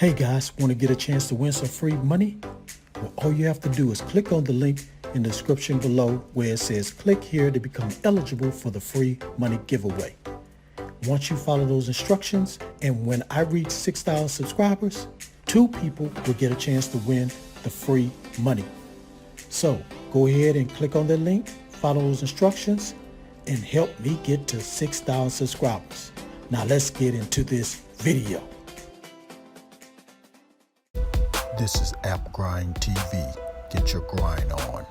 Hey guys, want to get a chance to win some free money? Well, all you have to do is click on the link in the description below where it says click here to become eligible for the free money giveaway. Once you follow those instructions, and when I reach 6,000 subscribers, 2 people will get a chance to win the free money. So go ahead and click on the link, follow those instructions, and help me get to 6,000 subscribers. Now let's get into this video. This is AppGrind TV. Get your grind on.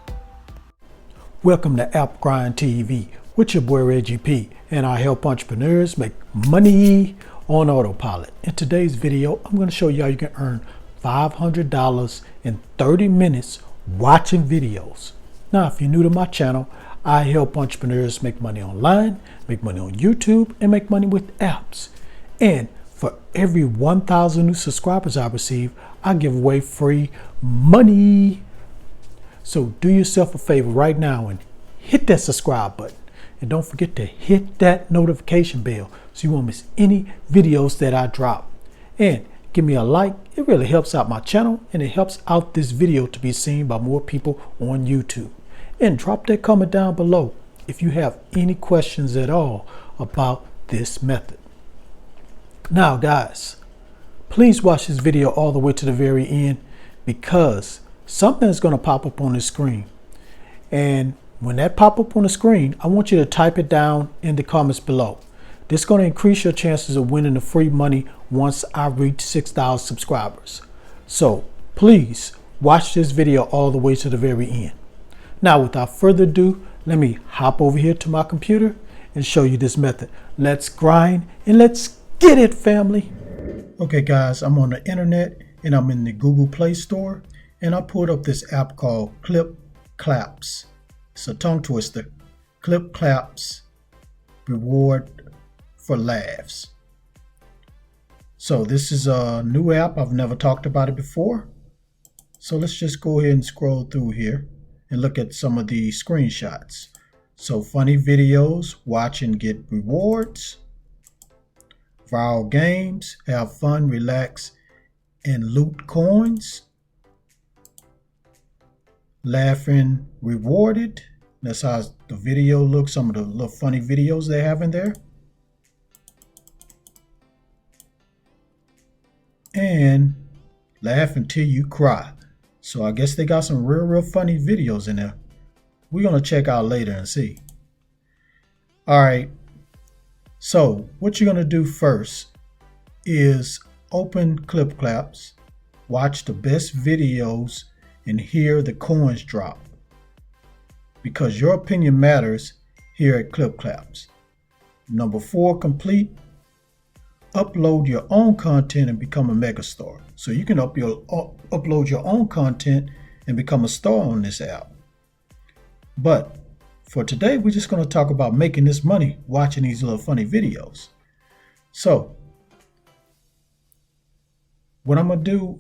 Welcome to AppGrind TV with your boy Reggie P, and I help entrepreneurs make money on autopilot. In today's video, I'm going to show you how you can earn $500 in 30 minutes watching videos. Now, if you're new to my channel, I help entrepreneurs make money online, make money on YouTube, and make money with apps. And for every 1,000 new subscribers I receive, I give away free money. So do yourself a favor right now and hit that subscribe button. And don't forget to hit that notification bell so you won't miss any videos that I drop. And give me a like. It really helps out my channel, and it helps out this video to be seen by more people on YouTube. And drop that comment down below if you have any questions at all about this method. Now guys, please watch this video all the way to the very end, because something is going to pop up on the screen. And when that pop up on the screen, I want you to type it down in the comments below. This is going to increase your chances of winning the free money once I reach 6,000 subscribers. So please watch this video all the way to the very end. Now, without further ado, let me hop over here to my computer and show you this method. Let's grind and let's get it, family. Okay guys, I'm on the internet and I'm in the Google Play Store, and I pulled up this app called ClipClaps. It's a tongue twister. ClipClaps reward for laughs. So this is a new app. I've never talked about it before. So let's just go ahead and scroll through here and look at some of the screenshots. So funny videos, watch and get rewards. Viral games, have fun, relax, and loot coins. Laughing rewarded. That's how the video looks, some of the little funny videos they have in there. And laugh until you cry. So I guess they got some real funny videos in there. We're going to check out later and see. All right. So what you're going to do first is open ClipClaps, watch the best videos, and hear the coins drop, because your opinion matters here at ClipClaps. Number 4, complete. Upload your own content and become a megastar. So you can upload your own content and become a star on this app. But for today, we're just going to talk about making this money watching these little funny videos. So what I'm going to do,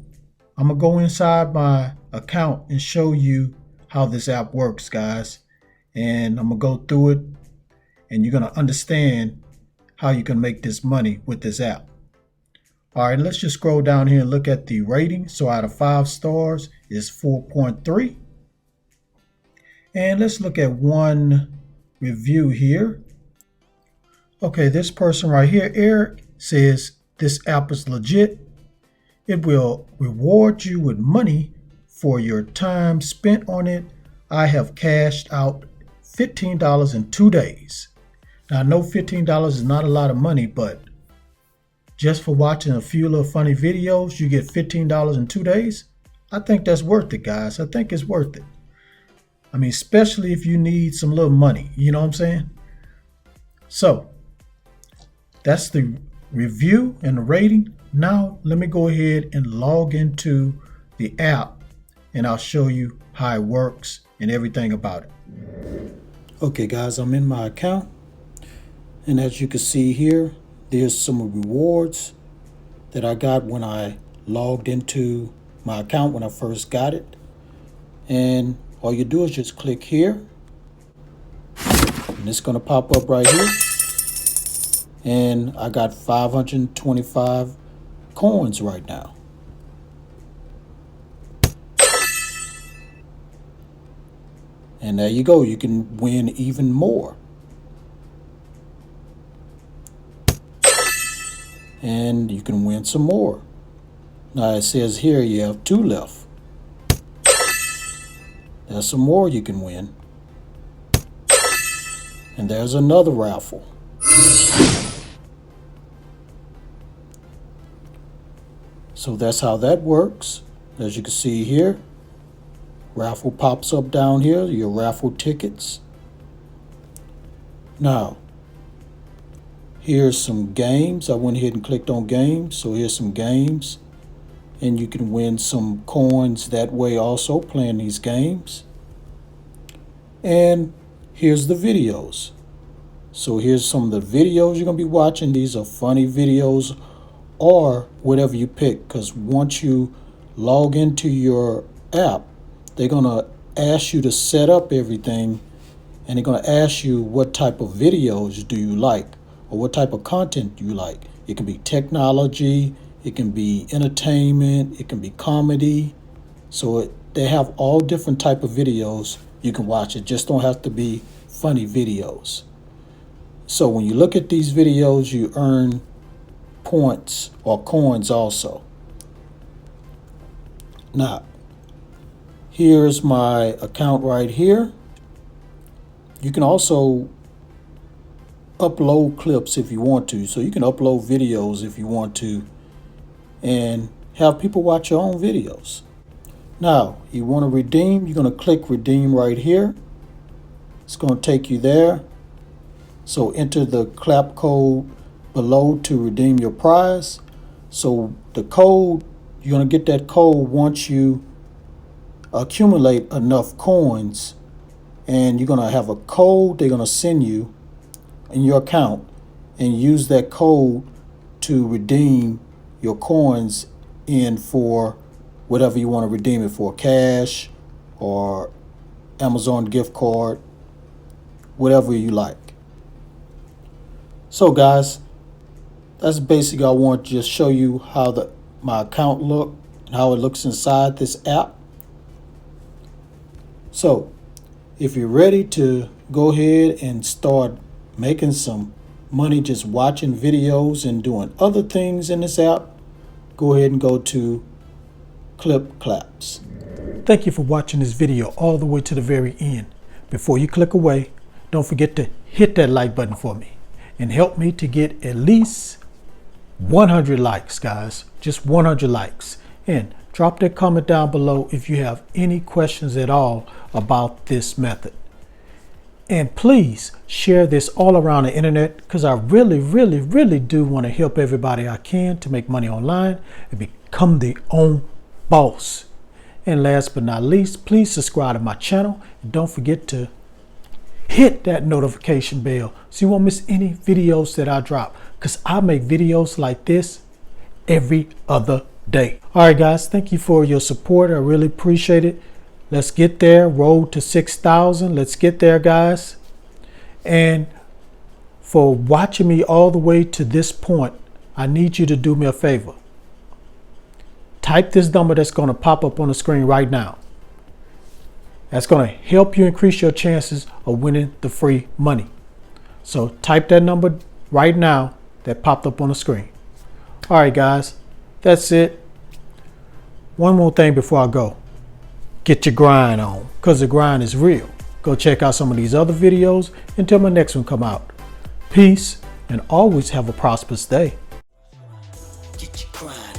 I'm going to go inside my account and show you how this app works, guys. And I'm going to go through it, and you're going to understand how you can make this money with this app. All right, let's just scroll down here and look at the rating. So out of 5 stars is 4.3. And let's look at one review here. Okay, this person right here, Eric, says this app is legit. It will reward you with money for your time spent on it. I have cashed out $15 in 2 days. Now, I know $15 is not a lot of money, but just for watching a few little funny videos, you get $15 in 2 days. I think that's worth it, guys. I think it's worth it. I mean, especially if you need some little money, you know what I'm saying? So that's the review and the rating. Now let me go ahead and log into the app, and I'll show you how it works and everything about it. Okay guys, I'm in my account, and as you can see here, there's some rewards that I got when I logged into my account when I first got it. And all you do is just click here, and it's going to pop up right here. And I got 525 coins right now. And there you go. You can win even more. And you can win some more. Now it says here you have 2 left. There's some more you can win. And there's another raffle. So that's how that works. As you can see here, raffle pops up down here, your raffle tickets. Now, here's some games. I went ahead and clicked on games. So here's some games. And you can win some coins that way also playing these games. And here's the videos. So here's some of the videos you're going to be watching. These are funny videos or whatever you pick, because once you log into your app, they're going to ask you to set up everything, and they're going to ask you what type of videos do you like or what type of content you like. It can be technology, it can be entertainment, it can be comedy. So they have all different type of videos you can watch. It just don't have to be funny videos. So when you look at these videos, you earn points or coins also. Now, here's my account right here. You can also upload clips if you want to. So you can upload videos if you want to and have people watch your own videos. Now, you want to redeem, you're going to click redeem right here. It's going to take you there. So enter the clap code below to redeem your prize. So the code, you're going to get that code once you accumulate enough coins, and you're going to have a code they're going to send you in your account, and use that code to redeem your coins in for whatever you want to redeem it for, cash or Amazon gift card, whatever you like. So guys, that's basically, I want to just show you how my account look and how it looks inside this app. So if you're ready to go ahead and start making some money just watching videos and doing other things in this app, go ahead and go to ClipClaps. Thank you for watching this video all the way to the very end. Before you click away, don't forget to hit that like button for me and help me to get at least 100 likes, guys. Just 100 likes. And drop that comment down below if you have any questions at all about this method. And please share this all around the internet, because I really do want to help everybody I can to make money online and become their own boss. And last but not least, please subscribe to my channel and don't forget to hit that notification bell so you won't miss any videos that I drop, because I make videos like this every other day. All right, guys, thank you for your support. I really appreciate it. Let's get there. Road to 6,000. Let's get there, guys. And for watching me all the way to this point, I need you to do me a favor. Type this number that's going to pop up on the screen right now. That's going to help you increase your chances of winning the free money. So type that number right now that popped up on the screen. All right, guys, that's it. One more thing before I go. Get your grind on, because the grind is real. Go check out some of these other videos until my next one come out. Peace, and always have a prosperous day. Get your grind on.